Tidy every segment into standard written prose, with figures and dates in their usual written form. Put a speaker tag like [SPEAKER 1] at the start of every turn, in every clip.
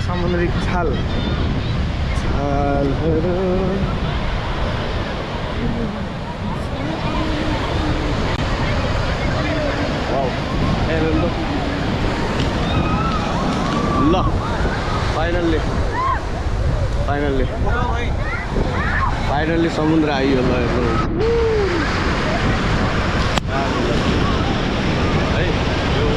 [SPEAKER 1] समुद्री छाल छालहरू ल फाइनल्ली समुद्र आइयो ल है यो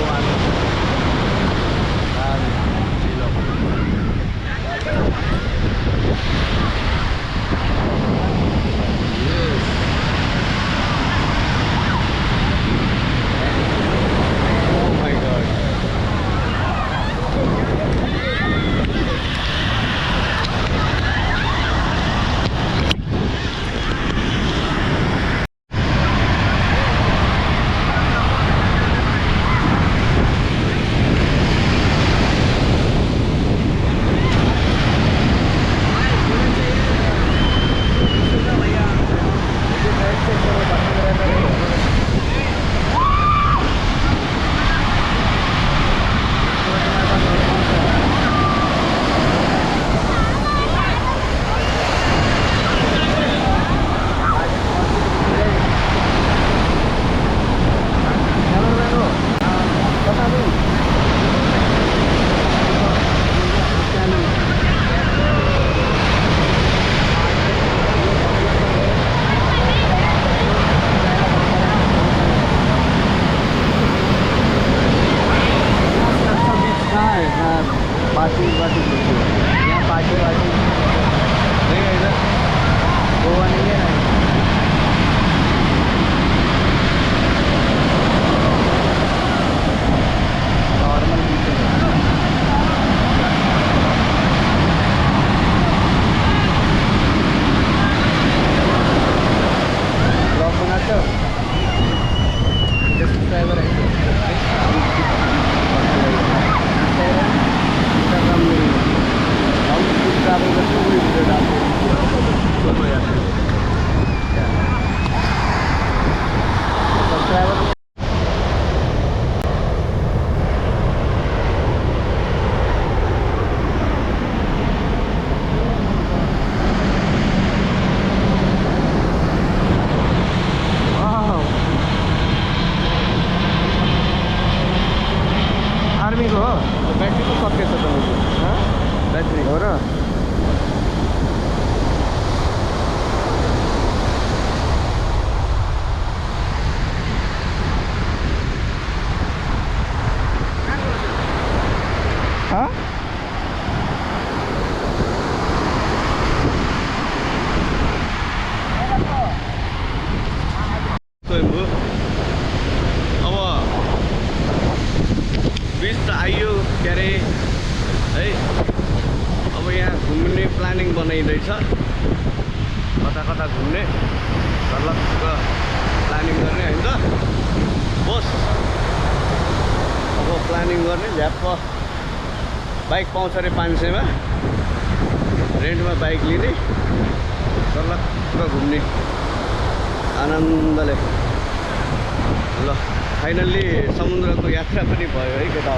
[SPEAKER 1] बनाइदैछ कता कता घुम्ने झलक्क प्लानिङ गर्ने हैन त बस अब प्लानिङ गर्ने झ्याप्प बाइक पाउँछ रे 500 मा रेन्टमा बाइक लिने झलक्क घुम्ने आनन्दले ल फाइनल्ली समुद्रको यात्रा पनि भयो है केटा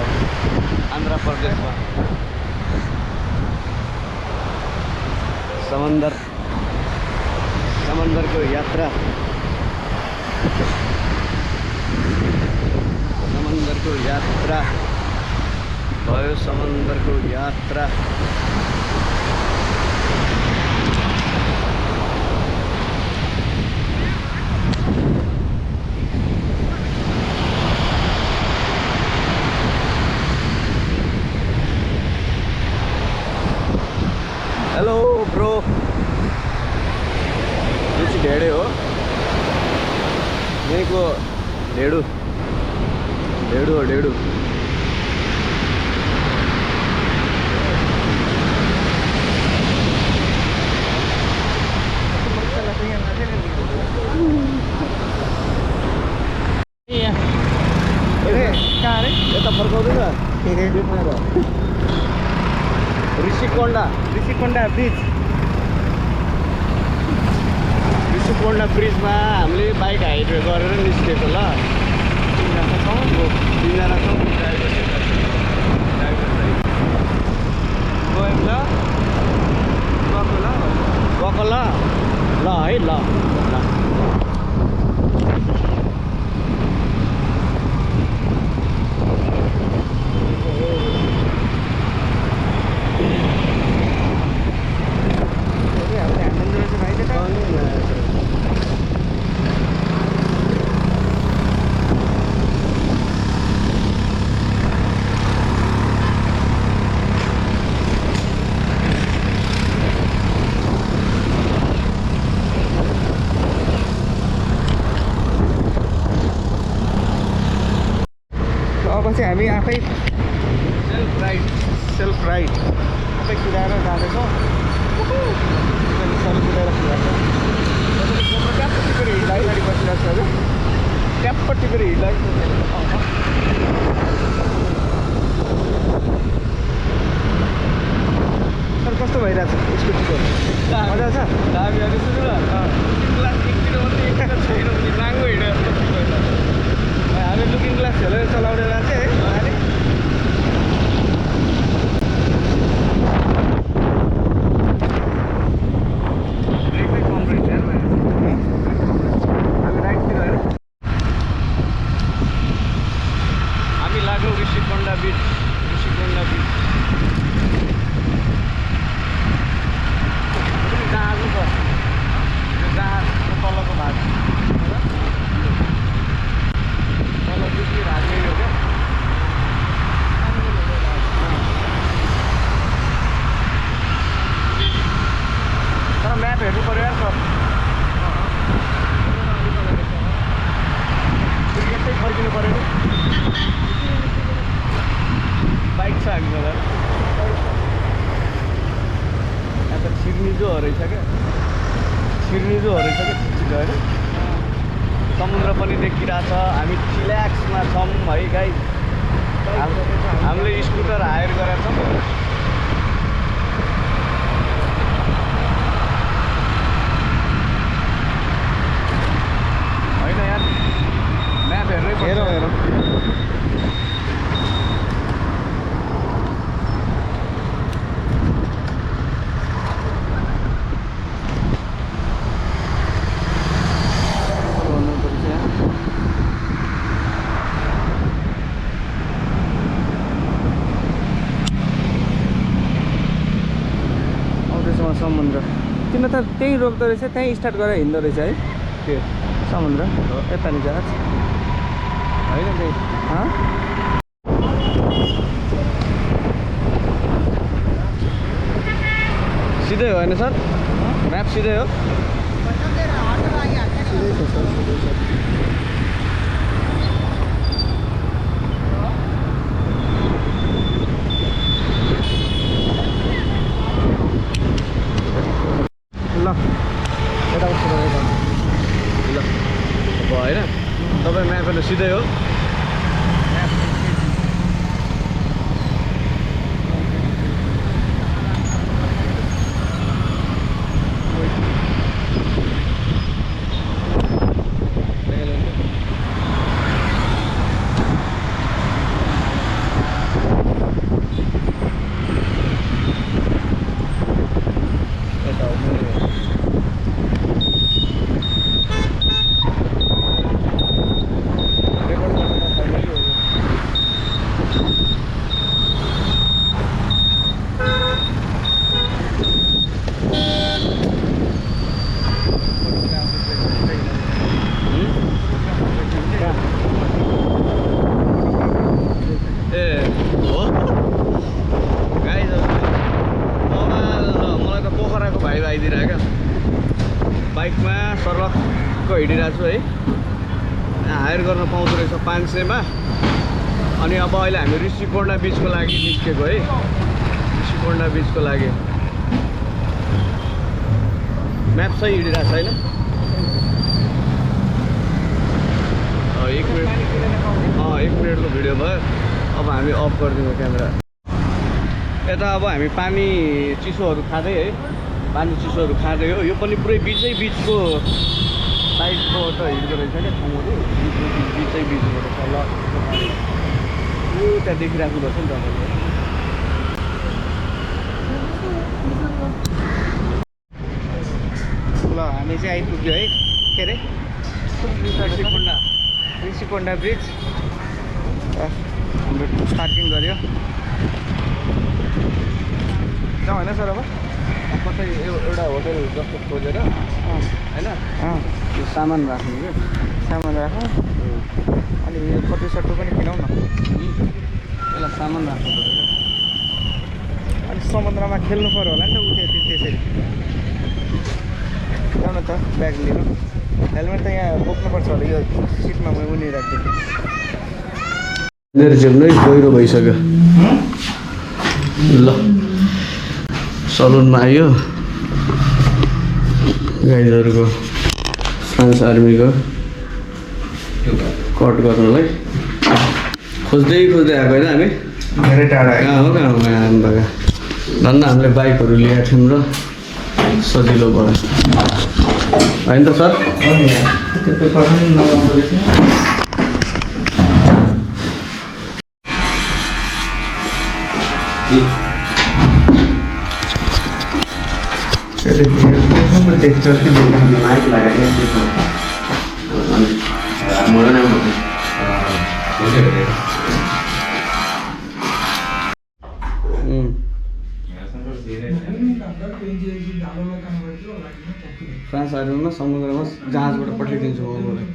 [SPEAKER 1] आन्ध्र प्रदेशमा समंदरको यात्रा भयो समंदरको यात्रा हेलो ब्रो यो चाहिँ ढेडे हो यहीँको ढेडु हो ढेडु यता फर्काउँदैन ऋषिकोंडा ब्रिज ऋषिकोणा ब्रिजमा हामीले बाइक हाइवे गरेर निस्केको ल। तिनजना छौँ ड्राइभर चाहिँ गयौँ ल गएको ल है ल
[SPEAKER 2] अब चाहिँ हामी आफै
[SPEAKER 1] सेल्फ राइड
[SPEAKER 2] आफै कुदाएर जाँदैछौँ। सबै कुदाएर ट्याप्प टिपेर हिँड्दा गाडी बसिरहेको छ अरे ट्याप्प टिपेर हिँड्दा सर कस्तो भइरहेछ स्कुटीको मजा छ?
[SPEAKER 1] हामी अहिले सुन्नु न छैन भने नाङ्गो हिँडेर
[SPEAKER 2] हामी लुकिङ ग्लास खेलेर चलाउने चाहिँ है अहिले
[SPEAKER 1] ब्रेकै कम रहेछ यार
[SPEAKER 2] हामी राइटतिर हेर
[SPEAKER 1] हामी लाग्यौँ ऋषिकोणा बिच जहाज छ यो जहाजको तलको भाग तल दुई भाग यही हो क्या
[SPEAKER 2] तर म्याप हेर्नु पऱ्यो यार सर यस्तै फर्किनु पऱ्यो नि
[SPEAKER 1] बाइक छ हामीसँग यहाँ त छिर्निजो रहेछ क्या छिर्निजो रहेछ क्या छिटो होइन समुद्र पनि देखिरहेछ हामी चिल्याक्समा छौँ है गाइस हामीले स्कुटर हायर गरेका छौँ होइन यार म्याप हेर्नै पर्छ।
[SPEAKER 2] हेरौँ समुद्र तिम्रो त त्यहीँ रोक्दो रहेछ त्यहीँ स्टार्ट गरेर हिँड्दो रहेछ है
[SPEAKER 1] के
[SPEAKER 2] समुद्र यतानि जहाज
[SPEAKER 1] होइन त्यही सिधै हो होइन सर म्याप सिधै हो
[SPEAKER 2] सिधै छ सर सिधै छ ल यता कस्तो रहेछ
[SPEAKER 1] ल अब होइन तपाईँ म्यापहरू सिधै हो आइदिरहेको क्या बाइकमा सर्लक्क हिँडिरहेको छु है हायर गर्न पाउँदो रहेछ 500मा अनि अब अहिले हामी ऋषिकोणा बिचको लागि निस्केको है ऋषिकोणा बिचको लागि म्याप सही हिँडिरहेको छैन 1 मिनटको भिडियो भयो अब हामी अफ गरिदिउँ क्यामेरा यता अब हामी पानी चिसोहरू खाँदै है पानी चिसोहरू खाँदै हो यो पनि पुरै बिचको साइडबाट हिँड्दो रहेछ क्या ठाउँहरू बिचबाट तल त्यहाँ देखिरहेको रहेछ नि तपाईँले।
[SPEAKER 2] ल हामी चाहिँ आइपुग्यो है के अरे ऋषिकोण्डा ब्रिज। हाम्रो स्टार्टिङ गऱ्यो जाउँ होइन सर अब
[SPEAKER 1] कतै एउटा होटल जस्तो खोजेर होइन यो सामान राख्नु क्या
[SPEAKER 2] सामान राखौँ अनि यो फोटो सटो पनि किनौँ न।
[SPEAKER 1] यसलाई सामान राख्नु पऱ्यो क्या।
[SPEAKER 2] अनि समुद्रमा खेल्नु पऱ्यो होला नि त उठ्यो त्यसरी। जाउँ न त ब्याग लिनु। हेलमेट त यहाँ बोक्नुपर्छ होला यो सिटमा म उनी राख्दिनँ।
[SPEAKER 1] मेरो चाहिँ नै गहिरो भइसक्यो। ल सलुनमा आयो गाइजहरूको फ्रान्स आर्मीको कट गर्नलाई खोज्दै आएको होइन हामी।
[SPEAKER 2] धेरै टाढा
[SPEAKER 1] कहाँ हो भएका धन्न हामीले बाइकहरू ल्याएको थियौँ र सजिलो भयो होइन त सर। फ्रान्स आर्मीमा समुद्रमा जहाजबाट पठाइदिन्छु म मलाई।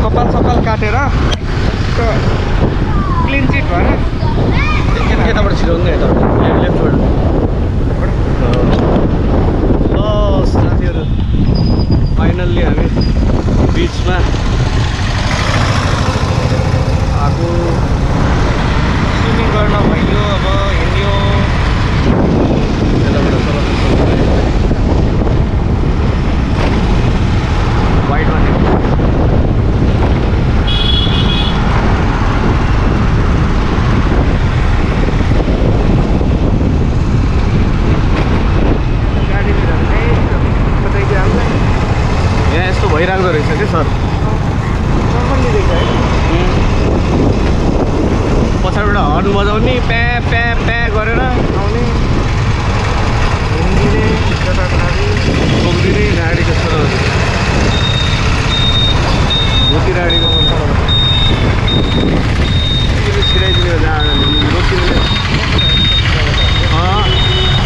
[SPEAKER 2] कपाल सपाल काटेर क्लिन चिट भएर
[SPEAKER 1] यताबाट छिराउनु यताबाट लेफ्टबाट। ल साथीहरू फाइनल्ली हामी बिचमा आएको स्विमिङ गर्न भइयो। अब हिँड्यो यताबाट वाइडमा यहाँ यस्तो भइरहेको रहेछ कि सर। पछाडिबाट हर्न बजाउने प्या प्या प्या गरेर आउने घुम्दिने गाडीको छोरा भोटी गाडीको छिराइदिने रोकिने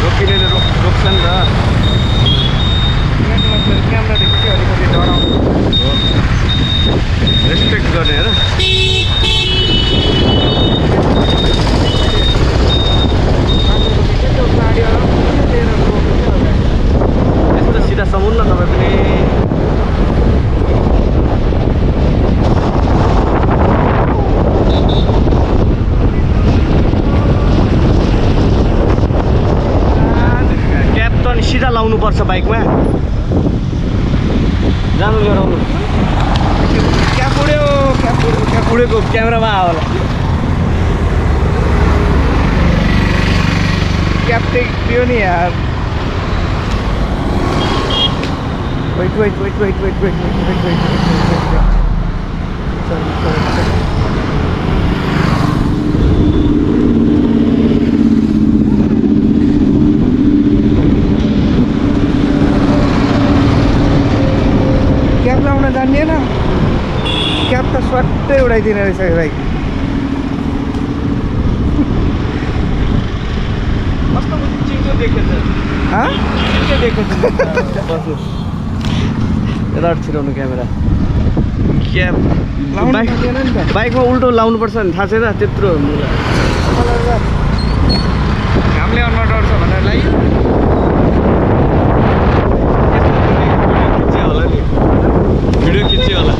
[SPEAKER 1] रोकिने रोक्छ नि त।
[SPEAKER 2] क्यामेरादेखि चाहिँ अलिकति डराउँछ
[SPEAKER 1] रेस्पेक्ट गर्ने होइन। यस्तो सिधा समुद्र तपाईँ पनि क्याप त अनि सिधा लाउनुपर्छ बाइकमा। जानु लिएर
[SPEAKER 2] क्याप
[SPEAKER 1] उडेको क्यामेरामा आयो होला।
[SPEAKER 2] क्याप टेक्यो नि यार। वेट क्याप लाउन जान्दैन। क्याप त स्वाट्टै उडाइदिने रहेछ भाइ।
[SPEAKER 1] कस्तो चिन्चो देखेछ चिन्चो देखेछ। बस्नु यताबाट छिराउनु क्यामेरा। क्याप बाइकमा उल्टो लाउनुपर्छ नि थाहा छैन त्यत्रो
[SPEAKER 2] घामले अनुहार डढ्छ भनेर लाग्यो।
[SPEAKER 1] खिच्यो होला नि भिडियो खिच्यो होला।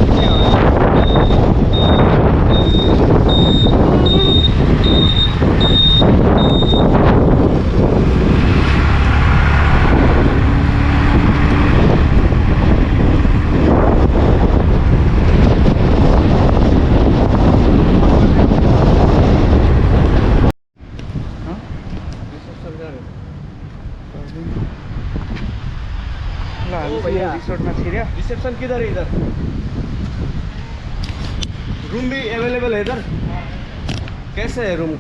[SPEAKER 2] ल हामी
[SPEAKER 1] ओ
[SPEAKER 2] चाहिँ
[SPEAKER 1] भैया।
[SPEAKER 2] रिसोर्टमा छिर्यो।
[SPEAKER 1] रिसेप्शन किधर है इधर? रूम भी अवेलेबल है इधर? कैसे है रूम?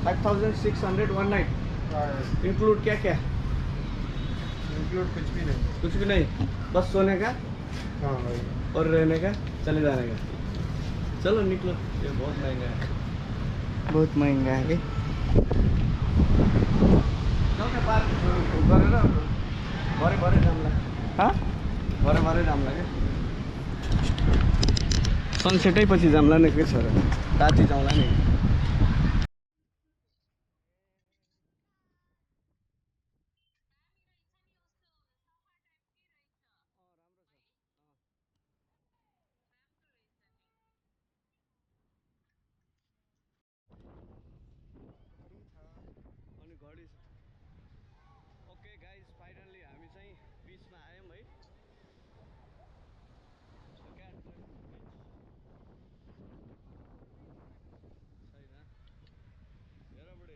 [SPEAKER 1] 5600 1 नाइट। इंक्लूड क्या क्या?
[SPEAKER 2] इंक्लूड कुछ भी नहीं।
[SPEAKER 1] कुछ भी नहीं, बस सोने का
[SPEAKER 2] हाँ भाई।
[SPEAKER 1] और रहने का, चले जाने का। चलो निकलो, ये बहुत महंगा है।
[SPEAKER 2] बहुत महँगा है।
[SPEAKER 1] जाऊ न पार्क गरेर भरे जाउँला।
[SPEAKER 2] हाँ?
[SPEAKER 1] भरे जाउँला क्या। सनसेटै पछि जाउँला नि, के छ र, राति जाउँला नि। अनि घडी छ। ओके गाइज, फाइनल्ली हामी चाहिँ बिचमा आयौँ है। छैन हेर बुढे,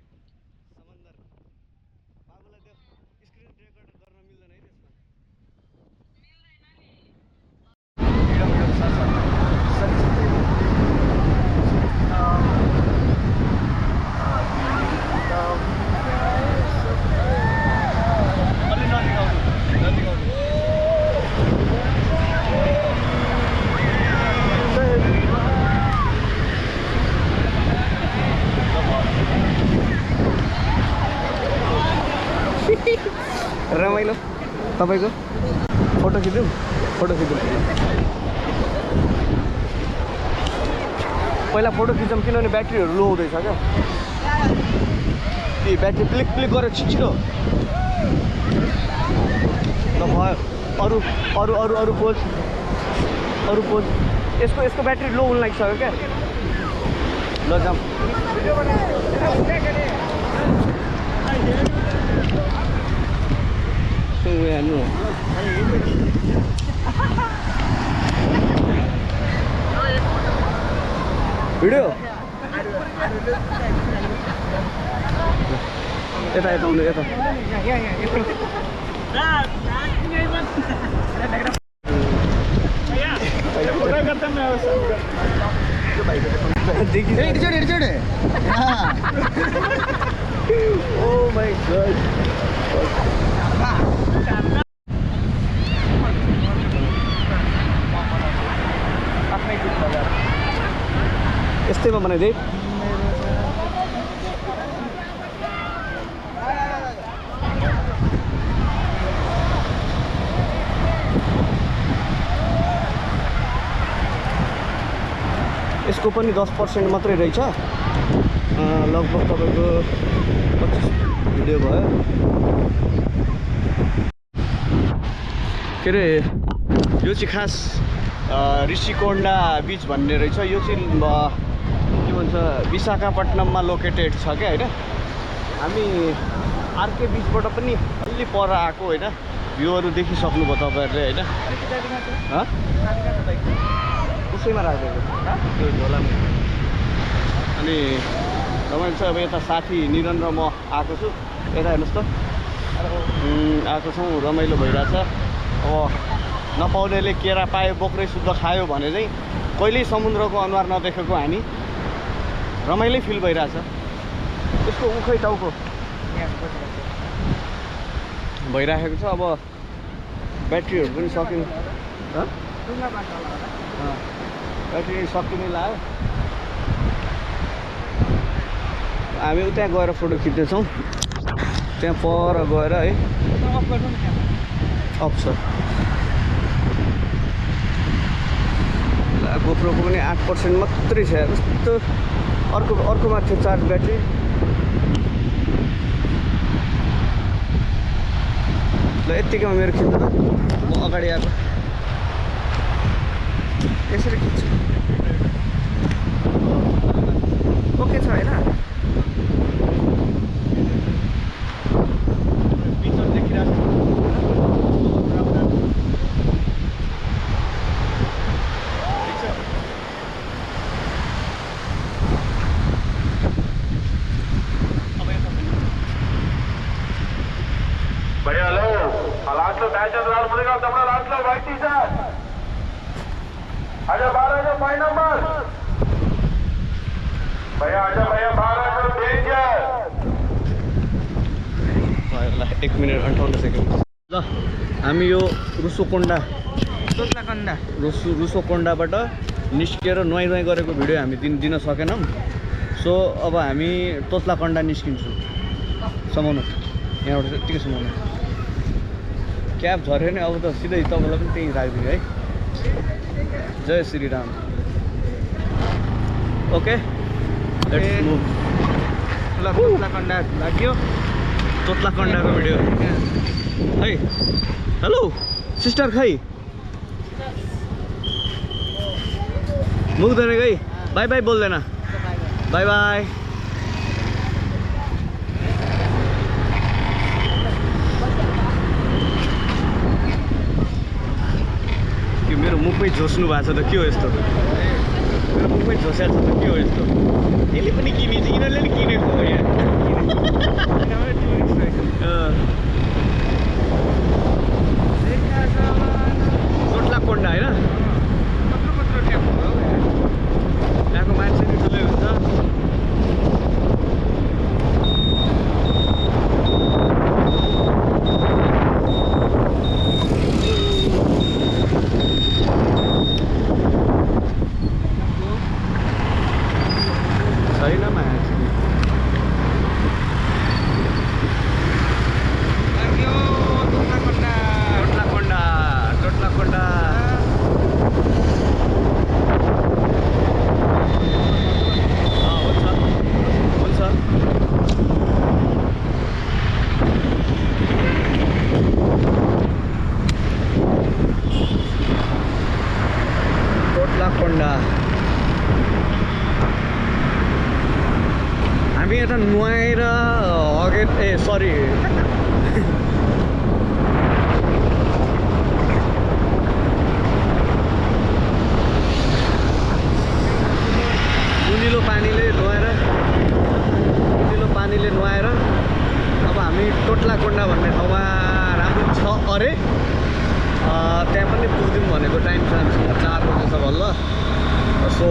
[SPEAKER 1] समन्दर। बाबुलाई त्यो स्क्रिन रेकर्ड गर्न मिल्दैन है त्यसमा। अलि नजिक आउनु, नजिक आउनु। रमाइलो तपाईँको फोटो खिचौँ, फोटो खिचौँ। पहिला फोटो खिचौँ किनभने ब्याट्रीहरू लो हुँदैछ क्या। ए ब्याट्री क्लिक क्लिक गरेर छिटो ल भयो। अरू अरू अरू अरू पोज, अरू पोज। यसको ब्याट्री लो हुन लागिसक्यो क्या। ल जाऊँ। हेर्नु भिडियो यता यता आउनु, यता। Oh my god. यस्तैमा बनाइदिए। यसको पनि 10% मात्रै रहेछ। लगभग तपाईँको 25 भिडियो भयो। के अरे यो चाहिँ खास ऋषिकोण्डा बिच भन्ने रहेछ। यो चाहिँ के भन्छ विशाखापट्टनममा लोकेटेड छ क्या होइन। हामी आरके बिचबाट पनि अलि पर आएको होइन। भ्यूहरू देखिसक्नुभयो तपाईँहरूले होइन। उसैमा राखिदिएको त्यो झोलामा। अनि रमाइलो छ। अब यता साथी निरन र म आएको छु। यता हेर्नुहोस् त, आएको छौँ, रमाइलो भइरहेछ। अब नपाउनेले केरा पायो बोक्रै शुद्ध खायो भने चाहिँ कहिल्यै समुद्रको अनुहार नदेखेको हामी रमाइलो फिल भइरहेछ। त्यसको उखै टाउको भइराखेको छ। अब ब्याट्रीहरू पनि सक्यौँ, ब्याट्री सकिने लाग्यो। हामी उता गएर फोटो खिच्दैछौँ, त्यहाँ पर गएर है। अफ छ। गोप्रोको पनि 8% मात्रै छ। कस्तो अर्कोमा थियो चार्ज ब्याट्री। ल यत्तिकैमा मेरो खिच्नु त, म अगाडि आएको। यसरी खिच्छु। ओके छ होइन?
[SPEAKER 3] भैया हेलो लास्ट లో బ్యాచ్ రావాలి ముందుగా తమ్ముడు లాస్ట్ లో వైట్ టీ షర్ట్ आजा 12 जो 5 नंबर भैया आजा भैया 12 जो डेंजर
[SPEAKER 1] ल 1 मिनेट 58 सेकेन्ड ल हामी यो रुसोकोन्डाबाट निस्केर नुहाइ गरेको भिडियो हामी दिन सकेनौँ सो अब हामी तोत्लाकोन्डा निस्किन्छौँ समाउनु यहाँबाट यत्तिकै समाउनु क्याब झऱ्यो नि अब त सिधै तपाईँलाई पनि त्यहीँ राखिदिनु है जय Shri Ram okay let's move
[SPEAKER 2] ल तोत्लाकोन्डा लाग्यो
[SPEAKER 1] तोत्लाकोन्डाको भिडियो है हेलो सिस्टर खै मुग्दैन खै बाई बाई बोल्दैन बाई बाई के मेरो मुखमै झोस्नु भएको छ त के हो यस्तो मेरो मुखमै झोस्याएको छ त के हो यस्तो यसले पनि किनेछ यिनीहरूले नि किनेको हो यहाँ तोत्लाकोन्डा होइन यहाँको मान्छे नि ठुलै हुन्छ छैन मान्छे
[SPEAKER 2] लाग्यो तोत्लाकोन्डा
[SPEAKER 1] तोत्लाकोन्डा हुन्छ तोत्लाकोन्डा हामी यता नुहाएर सरी मुनिलो पानीले नुहाएर अब हामी तोत्लाकोन्डा भन्ने ठाउँमा राम्रो छ अरे त्यहाँ पनि पुग्यौँ भनेको टाइम छ हामीसँग 4 बजे छ बल्ल सो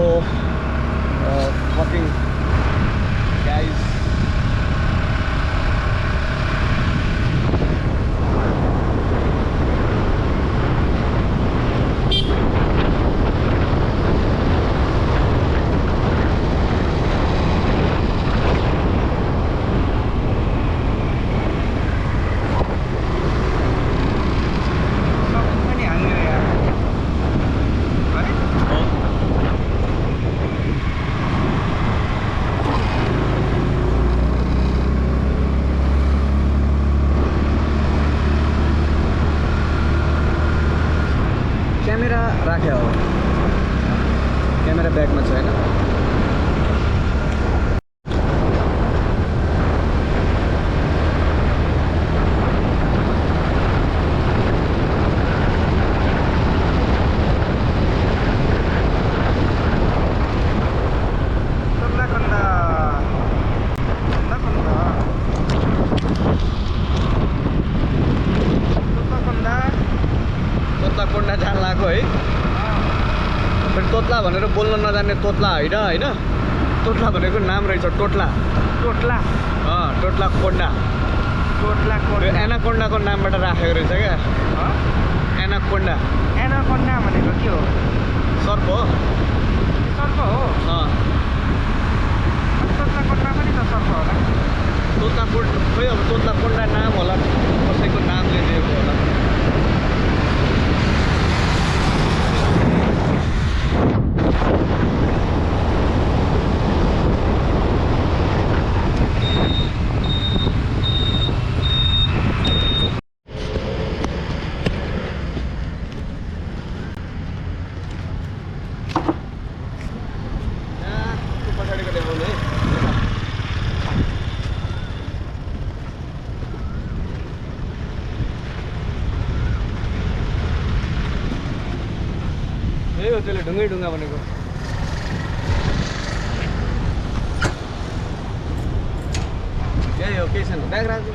[SPEAKER 1] फकिङ गाइज
[SPEAKER 2] पनि हाल्यो यार है
[SPEAKER 1] क्यामेरा राख्यो हो क्यामेरा ब्यागमा छ होइन तोत्लाकोन्डा जान लाग्यो है फेरि तोत्ला भनेर बोल्न नजान्ने तोत्ला होइन तोत्ला भनेको नाम रहेछ टोट्ला तोत्लाकोन्डा यो एनाकोन्डाको नामबाट राखेको रहेछ क्या एनाकोन्डा
[SPEAKER 2] भनेको के हो
[SPEAKER 1] सर्प हो
[SPEAKER 2] तोत्लाकोन्डा पनि त सर्प होला
[SPEAKER 1] तोत्लाकोन्डा खोइ अब तोत्लाकोन्डा नाम होला कसैको नामले दिएको होला पछाडिको टेबल है यही हो त्यसले ढुङ्गा भनेको यही हो केही छैन ब्याग राख्नु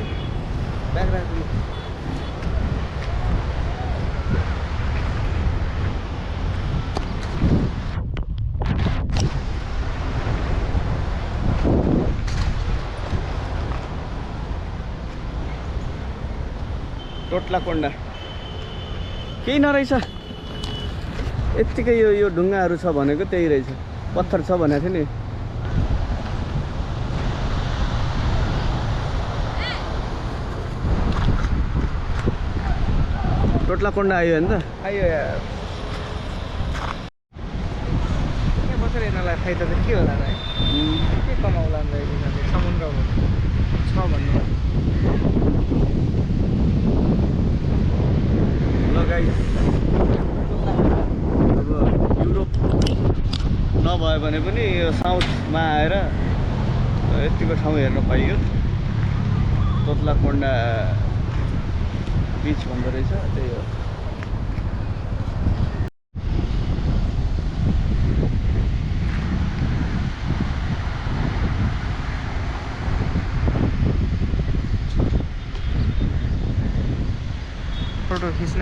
[SPEAKER 1] टोट्लाकोण्डा केही नरहेछ यत्तिकै यो ढुङ्गाहरू छ भनेको त्यही रहेछ पत्थर छ भनेको थियो नि टोट्लाकोण्डा आयो नि त
[SPEAKER 2] आयो यार यहाँ बसेर यिनीहरूलाई फाइदा चाहिँ के होला र है के कमाउला नि यिनीहरूले समुद्र छ भन्नु
[SPEAKER 1] लगाइ अब युरोप नभए भने पनि यो साउथमा आएर यतिको ठाउँ हेर्न पाइयो टोट्लाकोण्डा बिच भन्दो रहेछ त्यही हो
[SPEAKER 2] फोटो खिच्न